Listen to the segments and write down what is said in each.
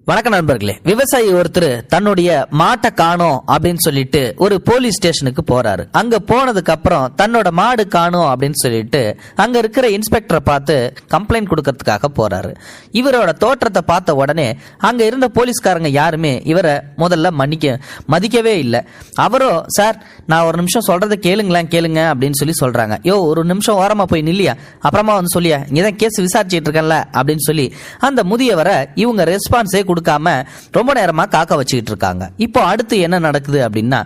வணக்கம் நண்பர்களே. விவசாயி ஒருத்தர் தன்னுடைய மாட்டை காணோம் அப்படின்னு சொல்லிட்டு ஒரு போலீஸ் ஸ்டேஷனுக்கு போறாரு. அங்க போனதுக்கு அப்புறம் தன்னோட மாடு காணோம் அப்படின்னு சொல்லிட்டு அங்க இருக்கிற இன்ஸ்பெக்டரை பார்த்து கம்ப்ளைண்ட் கொடுக்கறதுக்காக போறாரு. இவரோட தோற்றத்தை பார்த்த உடனே அங்க இருந்த போலீஸ்காரங்க யாருமே இவரை முதல்ல மதிக்கவே இல்லை. அவரோ, சார் நான் ஒரு நிமிஷம் சொல்றதை கேளுங்க அப்படின்னு சொல்லி சொல்றாங்க. யோ, ஒரு நிமிஷம் ஓரமா போய் நில்லியா, அப்புறமா வந்து சொல்லியா, இங்கதான் கேஸ் விசாரிச்சுட்டு இருக்கேன்ல அப்படின்னு சொல்லி அந்த முதியவரை இவங்க ரெஸ்பான்ஸே கொடுக்காம ரொம்ப நேரமா காக்க வச்சுக்கிட்டு இருக்காங்க. இப்போ அடுத்து என்ன நடக்குது அப்படின்னா,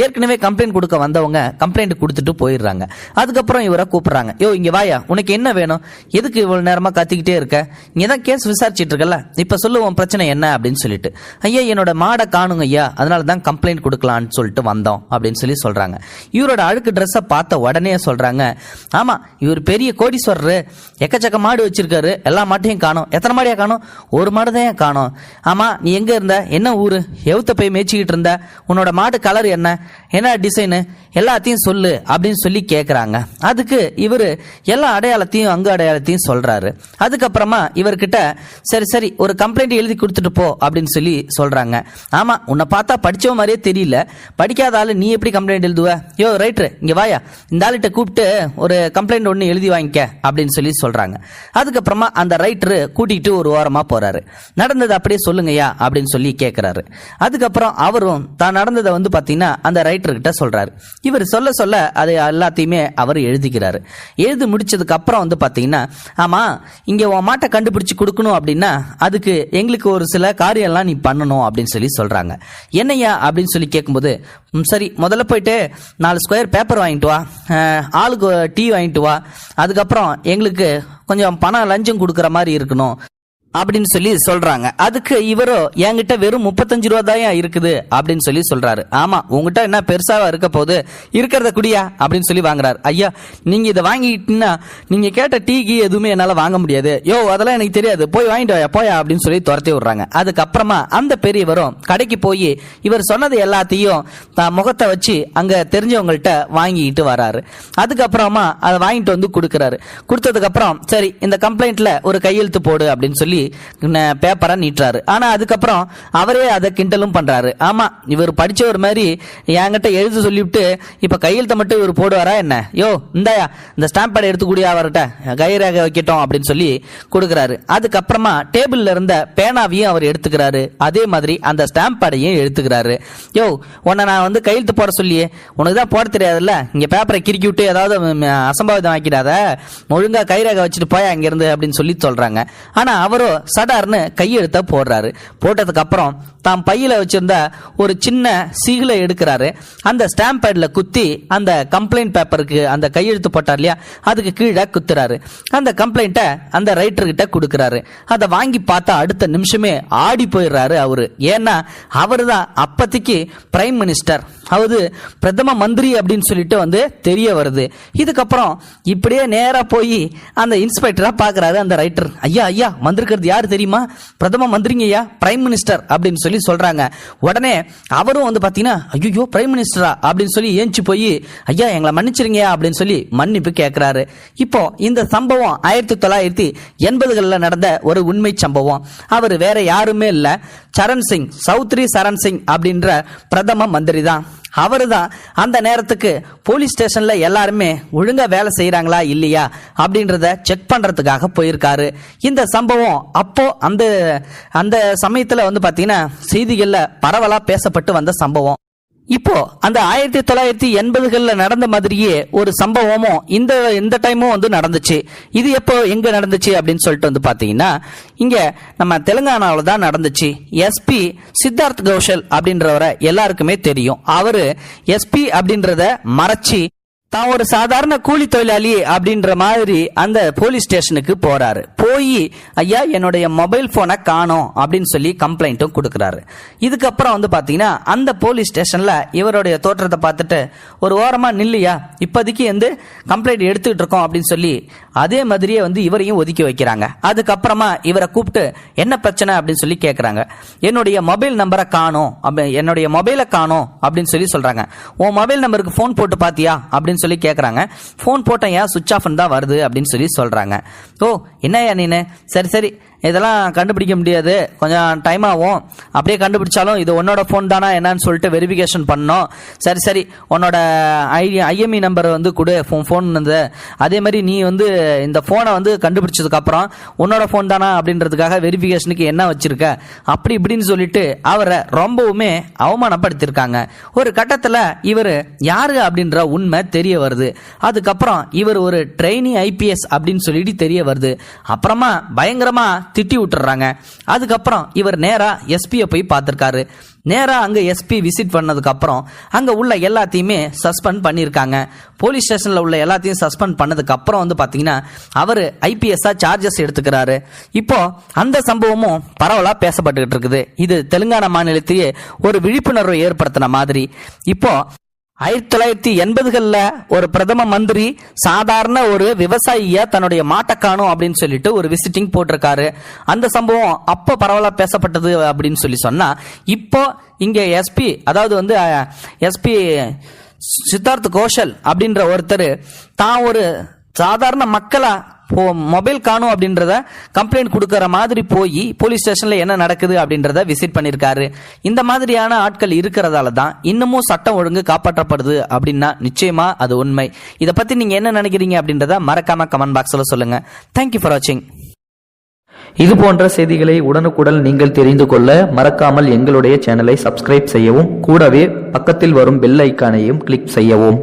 ஏற்கனவே கம்ப்ளைண்ட் கொடுக்க வந்தவங்க கம்ப்ளைண்ட் கொடுத்துட்டு போயிடுறாங்க. அதுக்கப்புறம் இவரை கூப்பிடுறாங்க. யோ, இங்க வாயா, உனக்கு என்ன வேணும், எதுக்கு இவ்வளவு நேரமா கத்திக்கிட்டே இருக்க, இங்கதான் கேஸ் விசாரிச்சுட்டு இருக்கல, இப்ப சொல்லுவோம் பிரச்சனை என்ன அப்படின்னு சொல்லிட்டு. ஐயா, என்னோட மாடை காணுங்க ஐயா, அதனாலதான் கம்ப்ளைண்ட் கொடுக்கலான்னு சொல்லிட்டு வந்தோம் அப்படின்னு சொல்லி சொல்றாங்க. இவரோட அழுக்கு ட்ரெஸ்ஸை பார்த்த உடனே சொல்றாங்க, ஆமா இவர் பெரிய கோடீஸ்வரரு, எக்கச்சக்க மாடு வச்சிருக்காரு, எல்லா மாட்டையும் காணும். எத்தனை மாடியா காணும்? ஒரு மாடு தான் காணும். ஆமா, நீ எங்க இருந்த, என்ன ஊரு, எவுத்த போய் மேய்ச்சிக்கிட்டு இருந்த, உன்னோட மாடு கலர் என்ன, என்ன டிசைனு, எல்லாத்தையும் சொல்லு அப்படின்னு சொல்லி கேட்கறாங்க. அதுக்கு இவரு எல்லா அடையாளத்தையும் அங்கு அடையாளத்தையும் சொல்றாரு. அதுக்கப்புறமா இவர்கிட்ட சரி ஒரு கம்ப்ளைண்ட் எழுதி கொடுத்துட்டு போ அப்படின்னு சொல்லி சொல்றாங்க. ஆமா, உன்னை பார்த்தா படிச்சவ மாதிரியே தெரியல, படிக்காத ஆளு நீ எப்படி கம்ப்ளைண்ட் எழுதுவ, யோ ரைட்ரு இங்க வாயா, இந்த ஆளுகிட்ட கூப்பிட்டு ஒரு கம்ப்ளைண்ட் ஒன்று எழுதி வாங்கிக்க அப்படின்னு சொல்லி சொல்றாங்க. அதுக்கப்புறமா அந்த ரைட்டரு கூட்டிகிட்டு ஒரு ஓரமா போறாரு. நடந்தது அப்படியே சொல்லுங்கய்யா அப்படின்னு சொல்லி கேட்கிறாரு. அதுக்கப்புறம் அவரும் தான் நடந்ததை வந்து பாத்தீங்கன்னா அந்த ரைட்டர் கிட்ட சொல்றாரு. இவர் சொல்ல அதை எல்லாத்தையுமே அவர் எழுதிக்கிறாரு. எழுதி முடிச்சதுக்கு அப்புறம் வந்து பாத்தீங்கன்னா, ஆமா இங்க உன் மாட்டை கண்டுபிடிச்சு கொடுக்கணும் அப்படின்னா அதுக்கு எங்களுக்கு ஒரு சில காரியம் எல்லாம் நீ பண்ணணும் அப்படின்னு சொல்லி சொல்றாங்க. என்னையா அப்படின்னு சொல்லி கேட்கும்போது, சரி முதல்ல போயிட்டு 4 ஸ்கொயர் பேப்பர் வாங்கிட்டு வா, ஆளுக்கு டீ வாங்கிட்டு வா, அதுக்கப்புறம் எங்களுக்கு கொஞ்சம் பணம் லஞ்சம் கொடுக்கற மாதிரி இருக்கணும் அப்படின்னு சொல்லி சொல்றாங்க. அதுக்கு இவரோ, என்கிட்ட வெறும் 35 ரூபா தான் இருக்குது அப்படின்னு சொல்லி சொல்றாரு. ஆமா, உங்ககிட்ட என்ன பெருசாவா இருக்க போகுது, இருக்கிறத குடியா அப்படின்னு சொல்லி வாங்குறாரு. ஐயா, நீங்க இதை வாங்கிட்டீங்கன்னா நீங்க கேட்ட டீக்கு எதுவுமே என்னால வாங்க முடியாது, யோ அதெல்லாம் எனக்கு தெரியாது, போய் வாங்கிட்டு போயா அப்படின்னு சொல்லி துரத்தி விடுறாங்க. அதுக்கப்புறமா அந்த பெரியவரும் கடைக்கு போய் இவர் சொன்னது எல்லாத்தையும் முகத்தை வச்சு அங்க தெரிஞ்சவங்கள்ட்ட வாங்கிட்டு வராரு. அதுக்கப்புறமா அதை வாங்கிட்டு வந்து கொடுக்கறாரு. கொடுத்ததுக்கு அப்புறம் சரி இந்த கம்ப்ளைண்ட்ல ஒரு கையெழுத்து போடு அப்படின்னு சொல்லி பேப்பரை நீட்டுறாரு. ஆனா அதுக்கப்புறம் அவரே அதை கிண்டலும் பண்றாரு. ஆமா, இவர் படிச்சவர் மாதிரி என்கிட்ட எழுத சொல்லிவிட்டு இப்ப கையெழுத்த மட்டும் இவர் போடுவாரா என்ன, யோ இந்தாயா இந்த ஸ்டாம்ப் பேட் எடுத்து கூடிய அவர்கிட்ட கைரேகை வைக்கட்டும் அப்படின்னு சொல்லி கொடுக்கறாரு. அதுக்கப்புறமா டேபிள்ல இருந்த பேனாவையும் அவர் எடுத்துக்கிறாரு. அதே மாதிரி அந்த ஸ்டாம்ப் பேடையும் எடுத்துக்கிறாரு. யோ, உன்னை நான் வந்து கையெழுத்து போட சொல்லியே, உனக்கு தான் போட தெரியாதுல்ல, இங்க பேப்பரை கிறுக்கி விட்டு ஏதாவது அசம்பாவிதம் ஆக்கிடாத, ஒழுங்கா கைரேகை வச்சுட்டு போயா அங்க இருந்து அப்படின்னு சொல்லி சொல்றாங்க. ஆனா அவரோ சடார்னு கையெழுத்த போடுறாரு. போட்டதுக்கு அப்புறம் தாம் பையில வச்சிருந்த ஒரு சின்ன சீலை எடுக்கிறாரு. அந்த ஸ்டாம்ப் பேட்ல குத்தி அந்த கம்ப்ளைண்ட் பேப்பருக்கு அந்த கையெழுத்து போட்டார் இல்லையா, அதுக்கு கீழே குத்துறாரு. அந்த கம்ப்ளைண்ட்டை அந்த ரைட்டர் கிட்ட கொடுக்கறாரு. அதை வாங்கி பார்த்தா அடுத்த நிமிஷமே ஆடி போயிடுறாரு அவரு. ஏன்னா அவரு தான் அப்பத்திக்கு பிரைம் மினிஸ்டர், அதாவது பிரதம மந்திரி அப்படின்னு சொல்லிட்டு வந்து தெரிய வருது. இதுக்கப்புறம் இப்படியே நேரா போய் அந்த இன்ஸ்பெக்டரா பாக்குறாரு அந்த ரைட்டர். ஐயா வந்திருக்கிறது யாரு தெரியுமா, பிரதம மந்திரிங்க ஐயா, பிரைம் மினிஸ்டர் அப்படின்னு சொல்லி சொல்றாங்க. உடனே அவரும் வந்து பாத்தீங்கன்னா, ஐயோ பிரைம் மினிஸ்டரா அப்படின்னு சொல்லி ஏஞ்சி போய், ஐயா எங்களை மன்னிச்சிருங்க அப்படின்னு சொல்லி மன்னிப்பு கேட்கிறாரு. இப்போ இந்த சம்பவம் 1980களில் நடந்த ஒரு உண்மை சம்பவம். அவர் வேற யாருமே இல்ல, சரண் சிங், சௌத்ரி சரண் சிங் அப்படின்ற பிரதம மந்திரி தான். அவரு தான் அந்த நேரத்துக்கு போலீஸ் ஸ்டேஷன்ல எல்லாருமே ஒழுங்கா வேலை செய்யறாங்களா இல்லையா அப்படின்றத செக் பண்றதுக்காக போயிருக்காரு. இந்த சம்பவம் அப்போ அந்த சமயத்துல வந்து பாத்தீங்கன்னா செய்திகள்ல பரவலா பேசப்பட்டு வந்த சம்பவம். இப்போ அந்த 1980களில் நடந்த மாதிரியே ஒரு சம்பவமும் இந்த டைமும் வந்து நடந்துச்சு. இது எப்போ எங்க நடந்துச்சு அப்படின்னு சொல்லிட்டு வந்து பாத்தீங்கன்னா, இங்க நம்ம தெலுங்கானாவில் தான் நடந்துச்சு. எஸ்பி சித்தார்த் கௌஷல் அப்படின்றவரை எல்லாருக்குமே தெரியும். அவரு எஸ்பி அப்படின்றத மறைச்சி தான் ஒரு சாதாரண கூலி தொழிலாளி அப்படின்ற மாதிரி அந்த போலீஸ் ஸ்டேஷனுக்கு போறாரு. போய் ஐயா என்னுடைய மொபைல் போனை காணோம் அப்படின்னு சொல்லி கம்ப்ளைண்ட்டும் கொடுக்கறாரு. இதுக்கப்புறம் வந்து பாத்தீங்கன்னா அந்த போலீஸ் ஸ்டேஷன்ல இவருடைய தோற்றத்தை பார்த்துட்டு ஒரு ஓரமா நில்லையா, இப்போதைக்கு வந்து கம்ப்ளைண்ட் எடுத்துக்கிட்டு இருக்கோம் அப்படின்னு சொல்லி அதே மாதிரியே வந்து இவரையும் ஒதுக்கி வைக்கிறாங்க. அதுக்கப்புறமா இவரை கூப்பிட்டு என்ன பிரச்சனை அப்படின்னு சொல்லி கேட்கறாங்க. என்னுடைய மொபைல் நம்பரை காணோம், என்னுடைய மொபைலை காணோம் அப்படின்னு சொல்லி சொல்றாங்க. உன் மொபைல் நம்பருக்கு போன் போட்டு பாத்தியா அப்படின்னு சொல்லி கேக்குறாங்க. போன் போட்டேன், ஏன் சுவிட்ச் ஆஃப் தான் வருது அப்படின்னு சொல்லி சொல்றாங்க. ஓ என்னையா நீனு, சரி இதெல்லாம் கண்டுபிடிக்க முடியாது, கொஞ்சம் டைம் ஆகும், அப்படியே கண்டுபிடிச்சாலும் இது உன்னோட ஃபோன் தானா என்னன்னு சொல்லிட்டு வெரிஃபிகேஷன் பண்ணோம். சரி உன்னோட ஐஎம்இ நம்பர் வந்து கொடு, ஃபோன் வந்து அதே மாதிரி நீ வந்து இந்த ஃபோனை வந்து கண்டுபிடிச்சதுக்கு அப்புறம் உன்னோட ஃபோன் தானா அப்படின்றதுக்காக வெரிஃபிகேஷனுக்கு என்ன வச்சிருக்க அப்படி இப்படின்னு சொல்லிட்டு அவரை ரொம்பவுமே அவமானப்படுத்திருக்காங்க. ஒரு கட்டத்தில் இவர் யாரு அப்படின்ற உண்மை தெரிய வருது. அதுக்கப்புறம் இவர் ஒரு ட்ரெயினி ஐபிஎஸ் அப்படின்னு சொல்லிட்டு தெரிய வருது. அப்புறமா பயங்கரமா திட்டி விட்டுறாங்க. அதுக்கப்புறம் இவர் நேரா எஸ்பியை போய் பார்த்திருக்காரு. நேரா அங்க எஸ்பி விசிட் பண்ணதுக்கு அப்புறம் அங்க உள்ள எல்லாத்தையுமே சஸ்பெண்ட் பண்ணிருக்காங்க. போலீஸ் ஸ்டேஷன்ல உள்ள எல்லாத்தையும் சஸ்பெண்ட் பண்ணதுக்கு அப்புறம் வந்து பாத்தீங்கன்னா அவரு ஐபிஎஸ்ஆ சார்ஜஸ் எடுத்துக்கிறாரு. இப்போ அந்த சம்பவமும் பரவலா பேசப்பட்டுக்கிட்டு இருக்குது. இது தெலுங்கானா மாநிலத்தையே ஒரு விழிப்புணர்வை ஏற்படுத்தின மாதிரி. இப்போ 1980களில் ஒரு பிரதம மந்திரி சாதாரண ஒரு விவசாயிய தன்னுடைய மாட்டை காணும் அப்படின்னு சொல்லிட்டு ஒரு விசிட்டிங் போட்டிருக்காரு. அந்த சம்பவம் அப்ப பரவலா பேசப்பட்டது அப்படின்னு சொல்லி சொன்னா, இப்போ இங்க எஸ்பி, அதாவது வந்து எஸ்பி சித்தார்த் கோஷல் அப்படின்ற ஒருத்தர் தான் ஒரு சாதாரண மக்களா மொபைல் காணும் அப்படின்றத கம்ப்ளைண்ட் கொடுக்கற மாதிரி போய் போலீஸ் ஸ்டேஷன்ல என்ன நடக்குது அப்படின்றத விசிட் பண்ணிருக்காரு. இந்த மாதிரியான ஆட்கள் இருக்கிறதால தான் இன்னமும் சட்டம் ஒழுங்கு காப்பாற்றப்படுது அப்படின்னா நிச்சயமா அது உண்மை. இதை பத்தி நீங்க என்ன நினைக்கிறீங்க அப்படின்றத மறக்காம கமெண்ட் பாக்ஸ்ல சொல்லுங்க. தேங்க்யூ ஃபார் வாட்சிங். இது போன்ற செய்திகளை உடனுக்குடன் நீங்கள் தெரிந்து கொள்ள மறக்காமல் எங்களுடைய சேனலை சப்ஸ்கிரைப் செய்யவும், கூடவே பக்கத்தில் வரும் பெல் ஐக்கானையும் கிளிக் செய்யவும்.